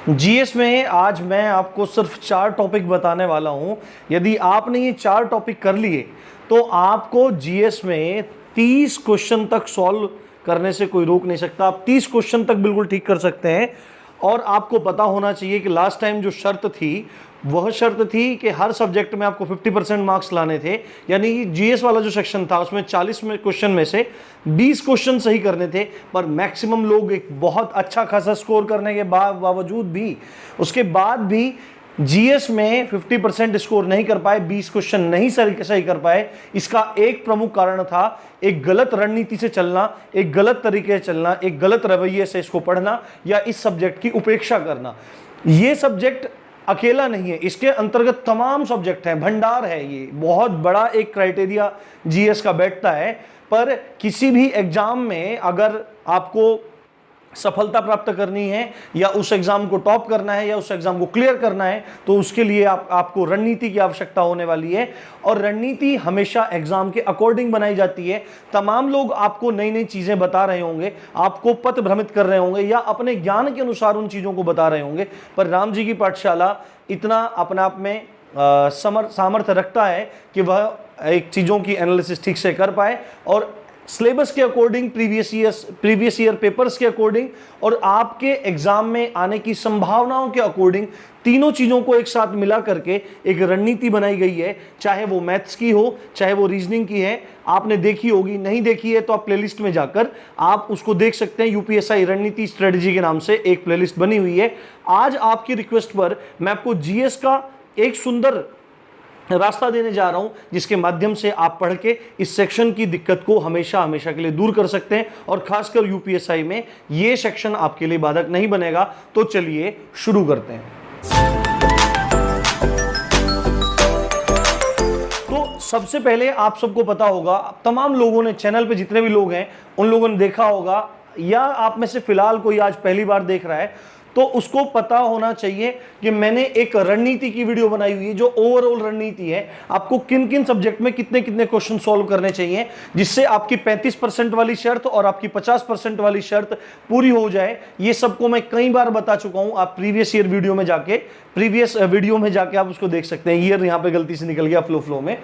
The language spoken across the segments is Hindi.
जीएस में आज मैं आपको सिर्फ 4 टॉपिक बताने वाला हूं। यदि आपने ये 4 टॉपिक कर लिए तो आपको जीएस में 30 क्वेश्चन तक सॉल्व करने से कोई रोक नहीं सकता। आप 30 क्वेश्चन तक बिल्कुल ठीक कर सकते हैं। और आपको पता होना चाहिए कि लास्ट टाइम जो शर्त थी वह शर्त थी कि हर सब्जेक्ट में आपको 50% मार्क्स लाने थे। यानी कि जीएस वाला जो सेक्शन था उसमें 40 में क्वेश्चन में से 20 क्वेश्चन सही करने थे, पर मैक्सिमम लोग एक बहुत अच्छा खासा स्कोर करने के बावजूद भी उसके बाद भी जीएस में 50% स्कोर नहीं कर पाए, 20 क्वेश्चन नहीं सही कर पाए। इसका एक प्रमुख कारण था एक गलत रणनीति से चलना, एक गलत तरीके से चलना, एक गलत रवैये से इसको पढ़ना या इस सब्जेक्ट की उपेक्षा करना। ये सब्जेक्ट अकेला नहीं है, इसके अंतर्गत तमाम सब्जेक्ट हैं, भंडार है। ये बहुत बड़ा एक क्राइटेरिया जीएस का बैठता है। पर किसी भी एग्जाम में अगर आपको सफलता प्राप्त करनी है या उस एग्जाम को टॉप करना है या उस एग्जाम को क्लियर करना है तो उसके लिए आपको रणनीति की आवश्यकता होने वाली है। और रणनीति हमेशा एग्जाम के अकॉर्डिंग बनाई जाती है। तमाम लोग आपको नई नई चीजें बता रहे होंगे, आपको पथ भ्रमित कर रहे होंगे या अपने ज्ञान के अनुसार उन चीजों को बता रहे होंगे, पर राम जी की पाठशाला इतना अपने आप में सामर्थ्य रखता है कि वह एक चीजों की एनालिसिस ठीक से कर पाए और सिलेबस के अकॉर्डिंग, प्रीवियस ईयर पेपर्स के अकॉर्डिंग और आपके एग्जाम में आने की संभावनाओं के अकॉर्डिंग तीनों चीजों को एक साथ मिला करके एक रणनीति बनाई गई है। चाहे वो मैथ्स की हो, चाहे वो रीजनिंग की है। आपने देखी होगी, नहीं देखी है तो आप प्लेलिस्ट में जाकर आप उसको देख सकते हैं। यूपीएसआई रणनीति स्ट्रेटजी के नाम से एक प्लेलिस्ट बनी हुई है। आज आपकी रिक्वेस्ट पर मैं आपको जीएस का एक सुंदर रास्ता देने जा रहा हूं जिसके माध्यम से आप पढ़ के इस सेक्शन की दिक्कत को हमेशा हमेशा के लिए दूर कर सकते हैं और खासकर यूपीएसआई में यह सेक्शन आपके लिए बाधक नहीं बनेगा। तो चलिए शुरू करते हैं। तो सबसे पहले आप सबको पता होगा, तमाम लोगों ने, चैनल पे जितने भी लोग हैं उन लोगों ने देखा होगा, या आप में से फिलहाल कोई आज पहली बार देख रहा है तो उसको पता होना चाहिए कि मैंने एक रणनीति की वीडियो बनाई हुई है जो ओवरऑल रणनीति है। आपको किन किन सब्जेक्ट में कितने कितने क्वेश्चन सॉल्व करने चाहिए जिससे आपकी 35% वाली शर्त और आपकी 50% वाली शर्त पूरी हो जाए। ये सबको मैं कई बार बता चुका हूं। आप प्रीवियस वीडियो में जाके आप उसको देख सकते हैं। ईयर यहां पे गलती से निकल गया फ्लो में।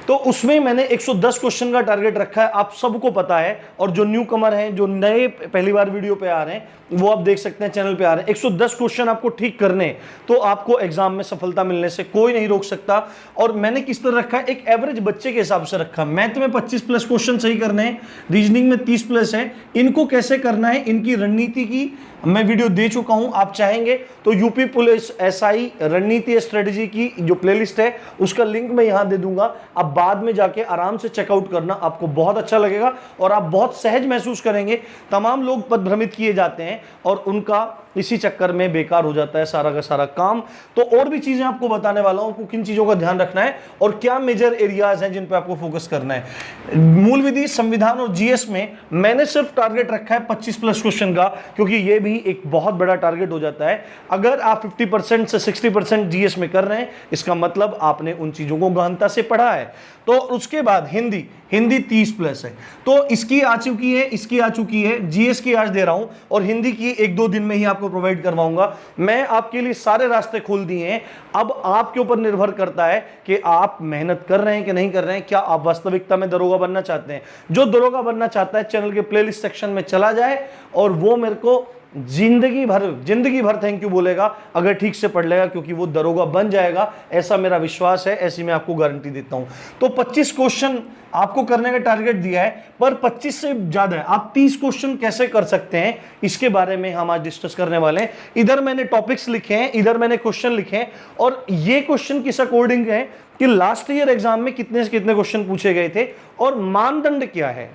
तो उसमें मैंने 110 क्वेश्चन का टारगेट रखा है, आप सबको पता है। और जो न्यू कमर हैं, जो नए पहली बार वीडियो पे आ रहे हैं, वो आप देख सकते हैं चैनल पे आ रहे हैं। 110 क्वेश्चन आपको ठीक करने, तो आपको एग्जाम में सफलता मिलने से कोई नहीं रोक सकता। और मैंने किस तरह रखा है, एक एवरेज बच्चे के हिसाब से रखा। मैथ में 25+ क्वेश्चन सही करने हैं, रीजनिंग में 30+ है। इनको कैसे करना है, इनकी रणनीति की मैं वीडियो दे चुका हूं। आप चाहेंगे तो यूपी पुलिस एसआई रणनीति स्ट्रेटेजी की जो प्लेलिस्ट है उसका लिंक मैं यहां दे दूंगा। आप बाद में जाके आराम से चेकआउट करना, आपको बहुत अच्छा लगेगा और आप बहुत सहज महसूस करेंगे। तमाम लोग पद भ्रमित किए जाते हैं और उनका इसी चक्कर में बेकार हो जाता है सारा का सारा काम। तो और भी चीजें आपको बताने वाला हूं, किन चीजों का ध्यान रखना है और क्या मेजर एरियाज हैं जिन पे आपको फोकस करना है। मूल विधि, संविधान और जीएस में मैंने सिर्फ टारगेट रखा है 25+ क्वेश्चन का, क्योंकि यह भी एक बहुत बड़ा टारगेट हो जाता है। अगर आप 50% से 60% जीएस में कर रहे हैं, इसका मतलब आपने उन चीजों को गहनता से पढ़ा है। तो उसके बाद हिंदी 30+ है, तो इसकी आ चुकी है, इसकी आ चुकी है। जीएस की आज दे रहा हूं और हिंदी की 1-2 दिन में ही आपको प्रोवाइड करवाऊंगा। मैं आपके लिए सारे रास्ते खोल दिए हैं। अब आपके ऊपर निर्भर करता है कि आप मेहनत कर रहे हैं कि नहीं कर रहे हैं। क्या आप वास्तविकता में दरोगा बनना चाहते हैं? जो दरोगा बनना चाहता है चैनल के प्लेलिस्ट सेक्शन में चला जाए और वो मेरे को जिंदगी भर थैंक यू बोलेगा अगर ठीक से पढ़ लेगा, क्योंकि वो दरोगा बन जाएगा। ऐसा मेरा विश्वास है, ऐसी मैं आपको गारंटी देता हूं। तो 25 क्वेश्चन आपको करने का टारगेट दिया है, पर 25 से ज्यादा है। आप 30 क्वेश्चन कैसे कर सकते हैं, इसके बारे में हम आज डिस्कस करने वाले हैं। इधर मैंने टॉपिक्स लिखे हैं, इधर मैंने क्वेश्चन लिखे हैं और ये क्वेश्चन किस अकॉर्डिंग है कि लास्ट ईयर एग्जाम में कितने से कितने क्वेश्चन पूछे गए थे और मानदंड क्या है।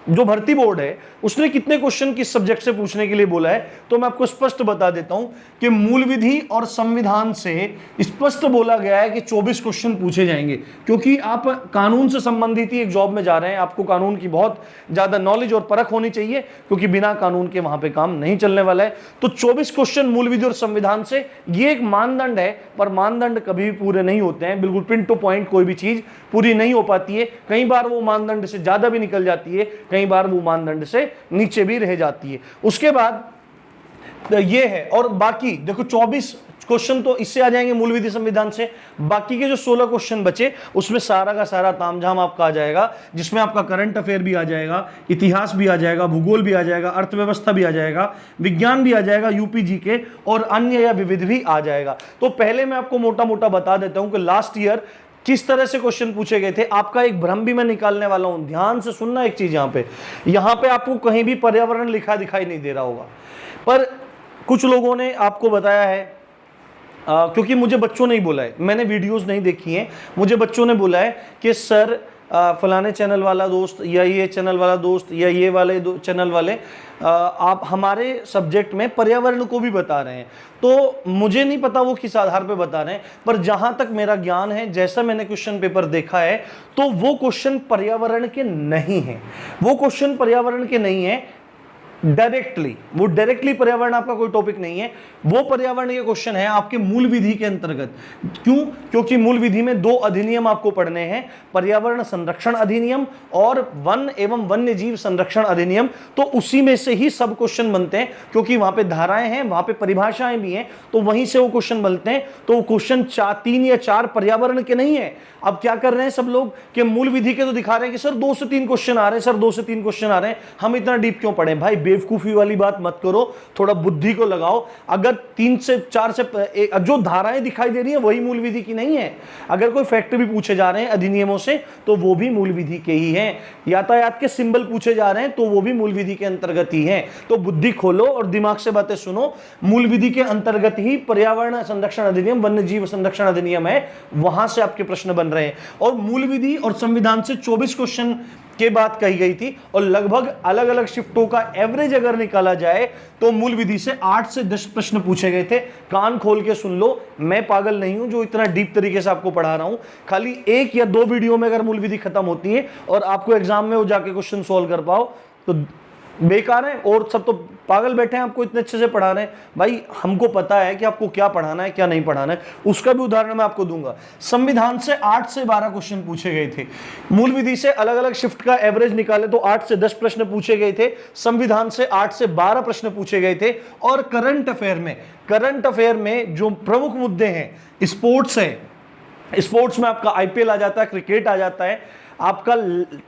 जो भर्ती बोर्ड है उसने कितने क्वेश्चन किस सब्जेक्ट से पूछने के लिए बोला है, तो मैं आपको स्पष्ट बता देता हूं कि मूल विधि और संविधान से स्पष्ट बोला गया है कि 24 क्वेश्चन पूछे जाएंगे। क्योंकि आप कानून से संबंधित ही एक जॉब में जा रहे हैं, आपको कानून की बहुत ज्यादा नॉलेज और परख होनी चाहिए, क्योंकि बिना कानून के वहां पे काम नहीं चलने वाला है। तो 24 क्वेश्चन मूल विधि और संविधान से, ये एक मानदंड है, पर मानदंड कभी भी पूरे नहीं होते हैं। बिल्कुल पिन टू पॉइंट कोई भी चीज पूरी नहीं हो पाती है। कई बार वो मानदंड से ज्यादा भी निकल जाती है, कई बार वो मानदंड से नीचे भी रह जाती है। उसके बाद तो ये है। और बाकी देखो 24 क्वेश्चन तो इससे आ जाएंगे मूल विधि संविधान से, बाकी के जो 16 क्वेश्चन बचे उसमें सारा का सारा तामझाम आपका आ जाएगा, जिसमें आपका करंट अफेयर भी आ जाएगा, इतिहास भी आ जाएगा, भूगोल भी आ जाएगा, अर्थव्यवस्था भी आ जाएगा, विज्ञान भी आ जाएगा, यूपी जीके और अन्य या विविध भी आ जाएगा। तो पहले मैं आपको मोटा मोटा बता देता हूं कि लास्ट ईयर किस तरह से क्वेश्चन पूछे गए थे। आपका एक भ्रम भी मैं निकालने वाला हूं, ध्यान से सुनना एक चीज। यहां पे आपको कहीं भी पर्यावरण लिखा दिखाई नहीं दे रहा होगा, पर कुछ लोगों ने आपको बताया है, क्योंकि मुझे बच्चों ने ही बोला है, मैंने वीडियोस नहीं देखी हैं, मुझे बच्चों ने बोला है कि सर फलाने चैनल वाला दोस्त या ये चैनल वाला दोस्त या ये वाले चैनल वाले आप हमारे सब्जेक्ट में पर्यावरण को भी बता रहे हैं। तो मुझे नहीं पता वो किस आधार पे बता रहे हैं, पर जहां तक मेरा ज्ञान है, जैसा मैंने क्वेश्चन पेपर देखा है, तो वो क्वेश्चन पर्यावरण के नहीं है, वो क्वेश्चन पर्यावरण के नहीं है डायरेक्टली, वो डायरेक्टली पर्यावरण आपका कोई टॉपिक नहीं है, वो पर्यावरण के क्वेश्चन है आपके मूल विधि के अंतर्गत। क्यों? क्योंकि मूल विधि में 2 अधिनियम आपको पढ़ने हैं, पर्यावरण संरक्षण अधिनियम और वन एवं वन्य जीव संरक्षण अधिनियम। तो उसी में से ही सब क्वेश्चन बनते हैं, क्योंकि वहां पे धाराएं हैं, वहां पे परिभाषाएं भी हैं, तो वहीं से वो क्वेश्चन बनते हैं। तो क्वेश्चन 3 या 4 पर्यावरण के नहीं है। अब क्या कर रहे हैं सब लोग कि मूल विधि के तो दिखा रहे हैं कि सर 2 से 3 क्वेश्चन आ रहे हैं, सर 2 से 3 क्वेश्चन आ रहे हैं, हम इतना डीप क्यों पढ़े? भाई बेवकूफी वाली बात मत करो, थोड़ा बुद्धि को लगाओ। अगर 3 से 4 से जो धाराएं दिखाई दे रही है वही मूल विधि की नहीं है। अगर कोई फैक्ट भी पूछे जा रहे हैं अधिनियमों से तो वो भी मूल विधि के ही हैं। यातायात के सिंबल पूछे जा रहे हैं तो वो भी मूल विधि के अंतर्गत ही हैं। तो बुद्धि खोलो और दिमाग से बातें सुनो। मूल विधि के अंतर्गत ही पर्यावरण संरक्षण अधिनियम, वन्य जीव संरक्षण अधिनियम है, वहां से आपके प्रश्न बन रहे हैं। और मूल विधि और संविधान से 24 क्वेश्चन के बात कही गई थी, और लगभग अलग अलग शिफ्टों का एवरेज अगर निकाला जाए तो मूल विधि से 8 से 10 प्रश्न पूछे गए थे। कान खोल के सुन लो, मैं पागल नहीं हूं जो इतना डीप तरीके से आपको पढ़ा रहा हूं। खाली 1 या 2 वीडियो में अगर मूल विधि खत्म होती है और आपको एग्जाम में वो जाके क्वेश्चन सोल्व कर पाओ तो बेकार है, और सब तो पागल बैठे हैं आपको इतने अच्छे से पढ़ा रहे हैं। भाई हमको पता है कि आपको क्या पढ़ाना है क्या नहीं पढ़ाना है, उसका भी उदाहरण मैं आपको दूंगा। संविधान से 8 से 12 क्वेश्चन पूछे गए थे। मूल विधि से अलग अलग शिफ्ट का एवरेज निकाले तो 8 से 10 प्रश्न पूछे गए थे, संविधान से 8 से 12 प्रश्न पूछे गए थे। और करंट अफेयर में जो प्रमुख मुद्दे हैं, स्पोर्ट्स है, स्पोर्ट्स में आपका आईपीएल आ जाता है, क्रिकेट आ जाता है, आपका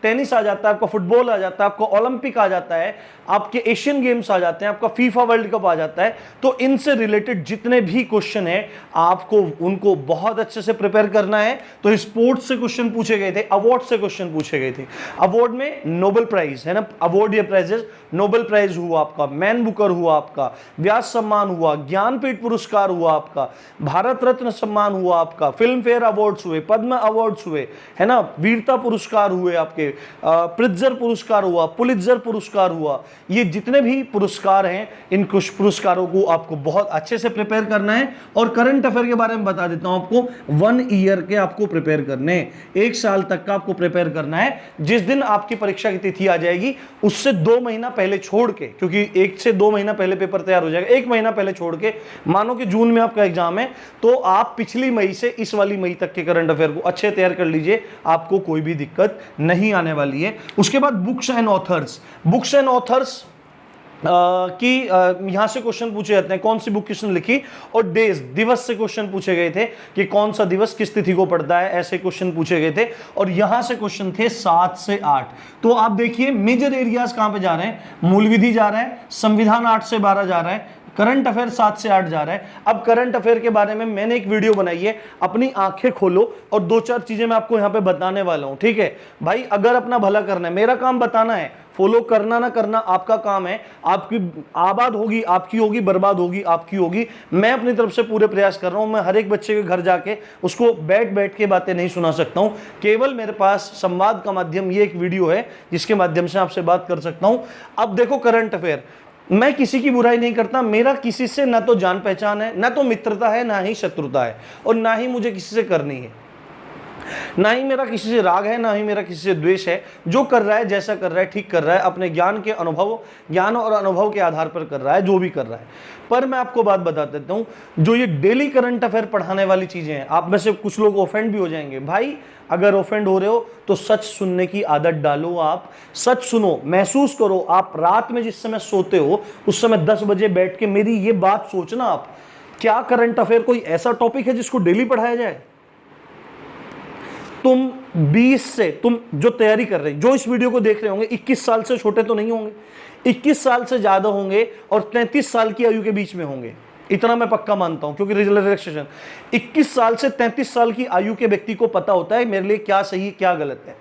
टेनिस आ जाता है, आपका फुटबॉल आ जाता है, आपका ओलंपिक आ जाता है, आपके एशियन गेम्स आ जाते हैं, आपका फीफा वर्ल्ड कप आ जाता है। तो इनसे रिलेटेड जितने भी क्वेश्चन हैं आपको उनको बहुत अच्छे से प्रिपेयर करना है। तो स्पोर्ट्स से क्वेश्चन पूछे गए थे, अवार्ड से क्वेश्चन पूछे गए थे। अवार्ड में नोबेल प्राइज है ना, अवार्ड या प्राइजेस, नोबेल प्राइज हुआ आपका, मैन बुकर हुआ आपका, व्यास सम्मान हुआ, ज्ञानपीठ पुरस्कार हुआ आपका, भारत रत्न सम्मान हुआ आपका, फिल्म फेयर अवार्ड्स हुए, पद्म अवार्ड्स हुए, है ना, वीरता पुरस्कार हुए आपके, प्रिट्जर पुरस्कार हुआ, पुलित्जर पुरस्कार हुआ। ये जितने भी पुरस्कार हैं, इन कुछ पुरस्कारों को आपको बहुत अच्छे से प्रिपेयर करना है। और करंट अफेयर के बारे में बता देता हूं आपको, 1 ईयर के आपको प्रिपेयर करने, 1 साल तक का आपको प्रिपेयर करना है। जिस दिन आपकी परीक्षा की तिथि आ जाएगी उससे 2 महीना पहले छोड़ के, क्योंकि 1 से 2 महीना पहले पेपर तैयार हो जाएगा, 1 महीना पहले छोड़ के, मानो कि जून में आपका एग्जाम है तो आप पिछली मई से इस वाली मई तक के करंट अफेयर को अच्छे तैयार कर लीजिए, आपको कोई भी दिक्कत नहीं आने वाली है। उसके बाद बुक्स एंड ऑथर्स कि यहां से क्वेश्चन पूछे जाते हैं, कौन सी बुक किसने लिखी, और डेज, दिवस से क्वेश्चन पूछे गए थे कि कौन सा दिवस किस तिथि को पड़ता है, ऐसे क्वेश्चन पूछे गए थे। और यहां से क्वेश्चन थे 7 से 8। तो आप देखिए मेजर एरियाज कहां पे जा रहे हैं, मूल विधि जा रहा है, संविधान 8 से 12 जा रहा है, करंट अफेयर 7 से 8 जा रहा है। अब करंट अफेयर के बारे में मैंने एक वीडियो बनाई है, अपनी आंखें खोलो और 2-4 चीजें मैं आपको यहां पे बताने वाला हूं, ठीक है भाई। अगर अपना भला करना है, मेरा काम बताना है, फॉलो करना ना करना आपका काम है। आपकी आबाद होगी आपकी होगी, बर्बाद होगी आपकी होगी। मैं अपनी तरफ से पूरे प्रयास कर रहा हूं। मैं हर एक बच्चे के घर जाके उसको बैठ के बातें नहीं सुना सकता हूं। केवल मेरे पास संवाद का माध्यम ये एक वीडियो है जिसके माध्यम से आपसे बात कर सकता हूं। अब देखो करंट अफेयर, मैं किसी की बुराई नहीं करता, मेरा किसी से ना तो जान पहचान है, ना तो मित्रता है, ना ही शत्रुता है, और ना ही मुझे किसी से करनी है। ना ही मेरा किसी से राग है, ना ही मेरा किसी से द्वेष है। जो कर रहा है, जैसा कर रहा है, ठीक कर रहा है, अपने ज्ञान और अनुभव के आधार पर कर रहा है जो भी कर रहा है। पर मैं आपको बात बता देता हूं, जो ये डेली करंट अफेयर पढ़ाने वाली चीजें हैं, आप में से कुछ लोग ऑफेंड भी हो जाएंगे। भाई अगर ऑफेंड हो रहे हो तो सच सुनने की आदत डालो। आप सच सुनो, महसूस करो। आप रात में जिस समय सोते हो उस समय 10 बजे बैठ के मेरी ये बात सोचना। आप क्या करंट अफेयर कोई ऐसा टॉपिक है जिसको डेली पढ़ाया जाए? तुम 20 से, तुम जो तैयारी कर रहे, जो इस वीडियो को देख रहे होंगे, 21 साल से छोटे तो नहीं होंगे, 21 साल से ज्यादा होंगे और 33 साल की आयु के बीच में होंगे। इतना मैं पक्का मानता हूं, क्योंकि रिलैक्सेशन 21 साल से 33 साल की आयु के व्यक्ति को पता होता है मेरे लिए क्या सही क्या गलत है।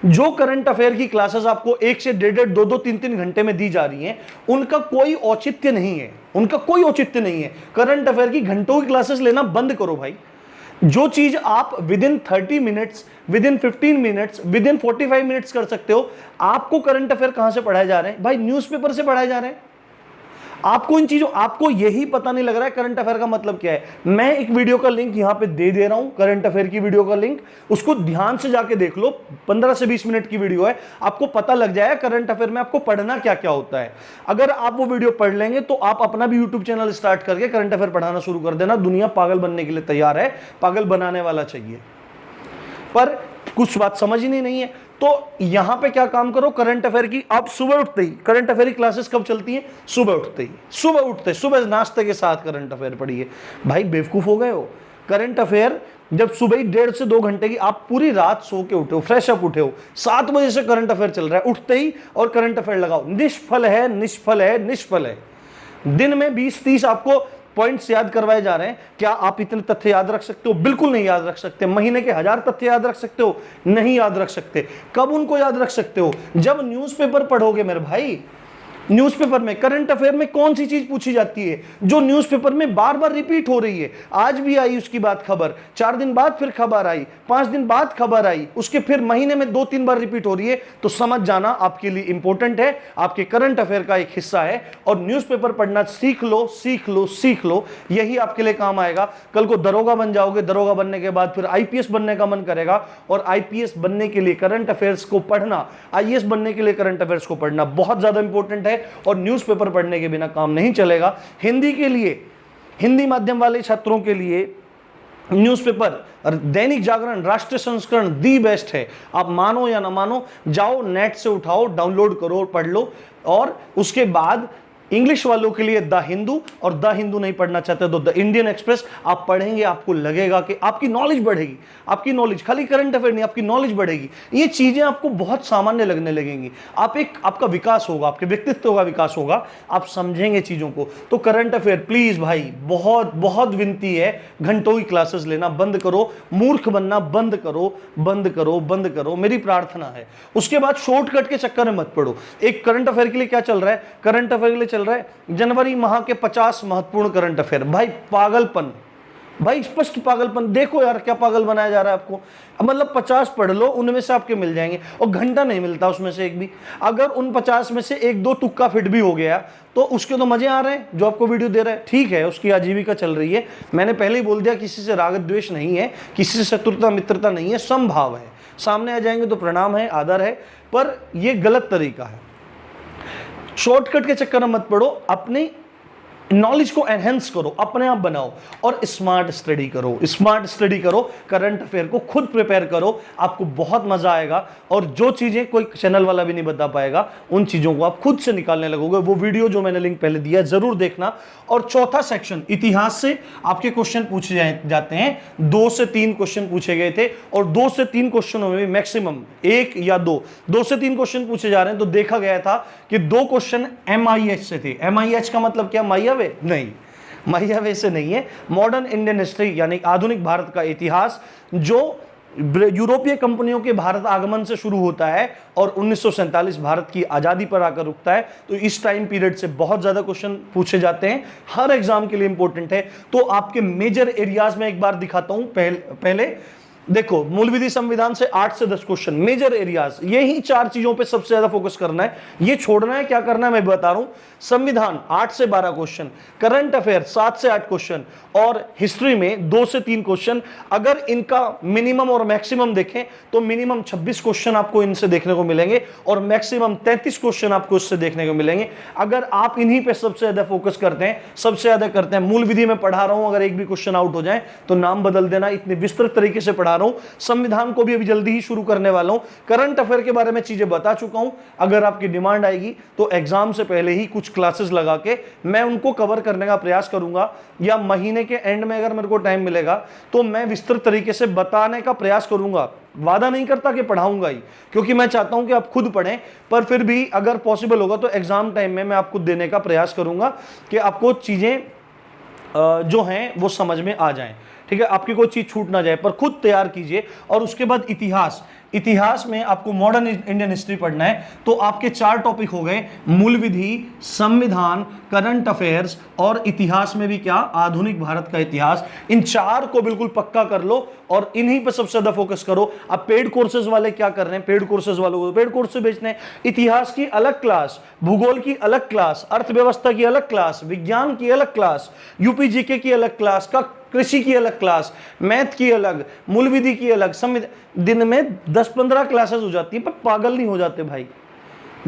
जो करंट अफेयर की क्लासेस आपको 1 से 1.5, 2-2, 3-3 घंटे में दी जा रही हैं, उनका कोई औचित्य नहीं है। उनका कोई औचित्य नहीं है। करंट अफेयर की घंटों की क्लासेस लेना बंद करो भाई। जो चीज आप with in 30 minutes, with in 15 minutes, with in 45 minutes कर सकते हो, आपको करंट अफेयर कहां से पढ़ाए जा रहे हैं? भाई न्यूज़पेपर से पढ़ाए जा रहे हैं। आपको इन चीजों, आपको यही पता नहीं लग रहा है करंट अफेयर का मतलब क्या है। मैं एक वीडियो का लिंक यहां पे दे रहा हूं, करंट अफेयर की वीडियो का लिंक, उसको ध्यान से जाके देख लो। 15 से 20 मिनट की वीडियो है, आपको पता लग जाएगा करंट अफेयर में आपको पढ़ना क्या क्या होता है। अगर आप वो वीडियो पढ़ लेंगे तो आप अपना भी यूट्यूब चैनल स्टार्ट करके करंट अफेयर पढ़ाना शुरू कर देना। दुनिया पागल बनने के लिए तैयार है, पागल बनाने वाला चाहिए। पर कुछ बात समझ ही नहीं है। तो यहां पे क्या काम करो, करंट अफेयर की आप सुबह उठते ही, करंट अफेयर की क्लासेस कब चलती हैं? सुबह उठते ही, सुबह नाश्ते के साथ करंट अफेयर पढ़िए। भाई बेवकूफ हो गए हो? करंट अफेयर जब सुबह ही 1.5 से 2 घंटे की, आप पूरी रात सो के उठे हो, फ्रेश अप उठे हो, 7 बजे से करंट अफेयर चल रहा है, उठते ही और करंट अफेयर लगाओ। निष्फल है, निष्फल है, निष्फल है। दिन में 20-30 आपको पॉइंट्स याद करवाए जा रहे हैं। क्या आप इतने तथ्य याद रख सकते हो? बिल्कुल नहीं याद रख सकते। महीने के 1000 तथ्य याद रख सकते हो? नहीं याद रख सकते। कब उनको याद रख सकते हो? जब न्यूज़पेपर पढ़ोगे मेरे भाई। न्यूज़पेपर में, करंट अफेयर में कौन सी चीज पूछी जाती है जो न्यूज़पेपर में बार बार रिपीट हो रही है? आज भी आई उसकी बात खबर, 4 दिन बाद फिर खबर आई, 5 दिन बाद खबर आई, उसके फिर महीने में 2-3 बार रिपीट हो रही है, तो समझ जाना आपके लिए इंपॉर्टेंट है, आपके करंट अफेयर का एक हिस्सा है। और न्यूज़पेपर पढ़ना सीख लो, सीख लो, सीख लो। यही आपके लिए काम आएगा। कल को दरोगा बन जाओगे, दरोगा बनने के बाद फिर आईपीएस बनने का मन करेगा, और आईपीएस बनने के लिए करंट अफेयर्स को पढ़ना, आईएएस बनने के लिए करंट अफेयर्स को पढ़ना बहुत ज्यादा इंपॉर्टेंट है। और न्यूज़पेपर पढ़ने के बिना काम नहीं चलेगा। हिंदी के लिए, हिंदी माध्यम वाले छात्रों के लिए न्यूज़पेपर और दैनिक जागरण, राष्ट्रीय संस्करण दी बेस्ट है। आप मानो या ना मानो, जाओ नेट से उठाओ, डाउनलोड करो, पढ़ लो। और उसके बाद इंग्लिश वालों के लिए द हिंदू, और द हिंदू नहीं पढ़ना चाहते तो द इंडियन एक्सप्रेस आप पढ़ेंगे, आपको लगेगा कि आपकी नॉलेज बढ़ेगी। आपकी नॉलेज, खाली करंट अफेयर नहीं, आपकी नॉलेज बढ़ेगी। ये चीजें आपको बहुत सामान्य लगने लगेंगी। आपका विकास होगा, आपके व्यक्तित्व का विकास होगा, आप समझेंगे चीजों को। तो करंट अफेयर प्लीज भाई, बहुत बहुत विनती है, घंटों की क्लासेस लेना बंद करो, मूर्ख बनना बंद करो, बंद करो, बंद करो, मेरी प्रार्थना है। उसके बाद शॉर्टकट के चक्कर में मत पड़ो। एक करंट अफेयर के लिए क्या चल रहा है? करंट अफेयर के लिए चल रहा है जनवरी माह के 50 महत्वपूर्ण करंट अफेयर। भाई पागलपन, भाई स्पष्ट पागलपन। देखो यार क्या पागल बनाया जा रहा है आपको। मतलब 50 पढ़ लो, उनमें से आपके मिल जाएंगे, और घंटा नहीं मिलता उसमें से एक भी। अगर उन 50 में से 1-2 तुक्का फिट भी हो गया तो उसके तो मजे आ रहे हैं जो आपको वीडियो दे रहा है, ठीक है, उसकी आजीविका चल रही है। मैंने पहले ही बोल दिया, किसी से राग द्वेष नहीं है, किसी से शत्रुता मित्रता नहीं है, समभाव है। सामने आ जाएंगे तो प्रणाम है, आदर है, पर यह गलत तरीका है। शॉर्टकट के चक्कर में मत पड़ो, अपनी नॉलेज को एनहेंस करो, अपने आप बनाओ, और स्मार्ट स्टडी करो, स्मार्ट स्टडी करो, करंट अफेयर को खुद प्रिपेयर करो, आपको बहुत मजा आएगा। और जो चीजें कोई चैनल वाला भी नहीं बता पाएगा, उन चीजों को आप खुद से निकालने लगोगे। वो वीडियो जो मैंने लिंक पहले दिया जरूर देखना। और चौथा सेक्शन, इतिहास से आपके क्वेश्चन पूछे जाते हैं। 2 से 3 क्वेश्चन पूछे गए थे, और 2 से 3 क्वेश्चनों में भी मैक्सिमम 1 या 2 से 3 क्वेश्चन पूछे जा रहे हैं। तो देखा गया था कि 2 क्वेश्चन MIH से थे। MIH का मतलब क्या? मायावे नहीं, मायावे से नहीं है। मॉडर्न इंडियन हिस्ट्री यानी आधुनिक भारत का इतिहास, जो यूरोपीय कंपनियों के भारत आगमन से शुरू होता है और 1947 भारत की आजादी पर आकर रुकता है। तो इस टाइम पीरियड से बहुत ज्यादा क्वेश्चन पूछे जाते हैं, हर एग्जाम के लिए इंपॉर्टेंट है। तो आपके मेजर एरियाज में एक बार दिखाता हूं। पहले देखो, मूल विधि संविधान से 8 से 10 क्वेश्चन, मेजर एरियाज, यही 4 चीजों पे सबसे ज्यादा फोकस करना है। ये छोड़ना है, क्या करना है मैं बता रहा हूं। संविधान 8 से 12 क्वेश्चन, करंट अफेयर 7 से 8 क्वेश्चन और हिस्ट्री में 2 से 3 क्वेश्चन। अगर इनका मिनिमम और मैक्सिमम देखें तो मिनिमम 26 क्वेश्चन आपको इनसे देखने को मिलेंगे और मैक्सिमम 33 क्वेश्चन आपको इससे देखने को मिलेंगे। अगर आप इन्हीं पे सबसे ज्यादा फोकस करते हैं, सबसे ज्यादा करते हैं। मूल विधि में पढ़ा रहा हूं, अगर एक भी क्वेश्चन आउट हो जाए तो नाम बदल देना, इतनी विस्तृत तरीके से पढ़ा रहा हूं। संविधान को भी अभी जल्दी ही शुरू करने वाला हूं। करंट अफेयर के बारे में चीजें बता चुका हूं। अगर आपकी डिमांड आएगी तो एग्जाम से पहले ही कुछ क्लासेस लगा के मैं उनको कवर करने का प्रयास करूंगा, या महीने के एंड में अगर मेरे को टाइम मिलेगा तो मैं विस्तृत तरीके से बताने का प्रयास करूंगा। वादा नहीं करता कि पढ़ाऊंगा ही, क्योंकि मैं चाहता हूं कि आप खुद पढ़ें, पर फिर भी अगर पॉसिबल होगा तो एग्जाम टाइम में मैं आपको देने का प्रयास करूंगा कि आपको चीजें जो हैं वो समझ में आ जाएं। ठीक है, आपकी कोई चीज छूट ना जाए, पर खुद तैयार कीजिए। और उसके बाद इतिहास में आपको मॉडर्न इंडियन हिस्ट्री पढ़ना है, तो आपके 4 टॉपिक हो गए, मूल विधि, संविधान, करंट अफेयर्स और इतिहास में भी क्या, आधुनिक भारत का इतिहास। इन 4 को बिल्कुल पक्का कर लो और इन्हीं पे सबसे ज्यादा फोकस करो। अब पेड कोर्सेज वाले क्या कर रहे हैं, पेड कोर्सेज वालों को पेड कोर्स से बेचने, इतिहास की अलग क्लास, भूगोल की अलग क्लास, अर्थव्यवस्था की अलग क्लास, विज्ञान की अलग क्लास, यूपी जीके की अलग क्लास, का कृषि की अलग क्लास, मैथ की अलग, मूल विधि की अलग, दिन में 10-15 क्लासेस हो जाती है, पर पागल नहीं हो जाते भाई।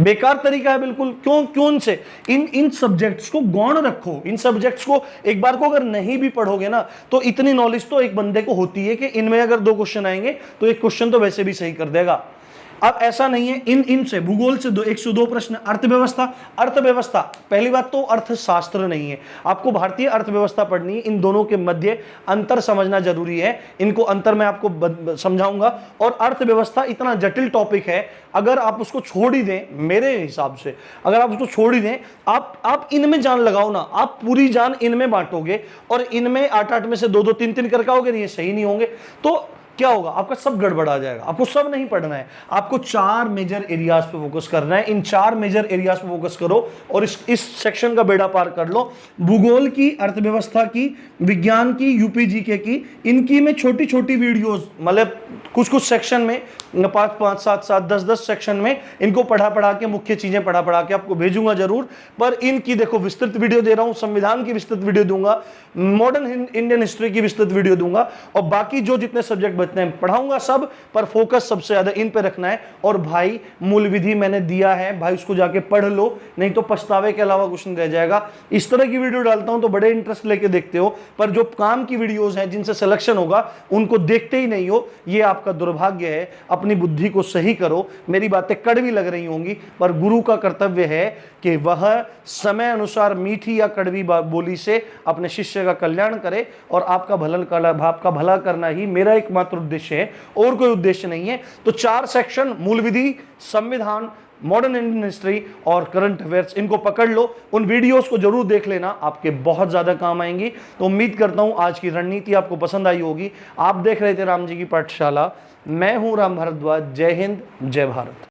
बेकार तरीका है बिल्कुल। क्यों से इन सब्जेक्ट्स को गौण रखो। इन सब्जेक्ट्स को एक बार को अगर नहीं भी पढ़ोगे ना तो इतनी नॉलेज तो एक बंदे को होती है कि इनमें अगर 2 क्वेश्चन आएंगे तो एक क्वेश्चन तो वैसे भी सही कर देगा। अब ऐसा नहीं है, इनसे भूगोल से 102 प्रश्न, अर्थव्यवस्था पहली बात तो अर्थशास्त्र नहीं है, आपको भारतीय अर्थव्यवस्था पढ़नी है। इन दोनों के मध्य अंतर समझना जरूरी है, इनको अंतर मैं आपको समझाऊंगा। और अर्थव्यवस्था इतना जटिल टॉपिक है, अगर आप उसको छोड़ ही दें, मेरे हिसाब से अगर आप उसको छोड़ ही दें, आप इनमें जान लगाओ ना, आप पूरी जान इनमें बांटोगे और इनमें 8-8 में से 2-2, 3-3 करके आओगे नहीं, ये सही नहीं होंगे तो क्या होगा, आपका सब गड़बड़ा जाएगा। आपको सब नहीं पढ़ना है, आपको 4 मेजर एरियाज पे फोकस करना है। इन 4 मेजर एरियाज पे फोकस करो और इस सेक्शन का बेड़ा पार कर लो। भूगोल की, अर्थव्यवस्था की, विज्ञान की, यूपी जीके की, इनकी मैं छोटी छोटी वीडियोस, मतलब कुछ सेक्शन में 5-5, 7-7, 10-10 सेक्शन में इनको पढ़ा के, मुख्य चीजें पढ़ा के आपको भेजूंगा जरूर। पर इनकी देखो विस्तृत वीडियो दे रहा हूं, संविधान की विस्तृत वीडियो दूंगा, मॉडर्न इंडियन हिस्ट्री की विस्तृत वीडियो दूंगा, और बाकी जो जितने सब्जेक्ट बचते हैं पढ़ाऊंगा सब, पर फोकस सबसे ज्यादा इन पे रखना है। और भाई मूल विधि मैंने दिया है भाई, उसको जाके पढ़ लो, नहीं तो पछतावे के अलावा कुछ नहीं रह जाएगा। इस तरह की वीडियो डालता हूं तो बड़े इंटरेस्ट लेके देखते हो, पर जो काम की वीडियोस हैं जिनसे सिलेक्शन होगा उनको देखते ही नहीं हो, ये आपका दुर्भाग्य है। अपनी बुद्धि को सही करो। मेरी बातें कड़वी लग रही होंगी, पर गुरु का कर्तव्य है कि वह समय अनुसार मीठी या कड़वी बोली से अपने शिष्य का कल्याण करे, और आपका भला करना ही मेरा एकमात्र उद्देश्य है, और कोई उद्देश्य नहीं है। तो 4 सेक्शन, मूल विधि, संविधान, मॉडर्न इंडियन हिस्ट्री और करंट अफेयर्स, इनको पकड़ लो। उन वीडियोस को जरूर देख लेना, आपके बहुत ज्यादा काम आएंगी। तो उम्मीद करता हूं आज की रणनीति आपको पसंद आई होगी। आप देख रहे थे राम जी की पाठशाला, मैं हूं राम भारद्वाज। जय हिंद, जय भारत।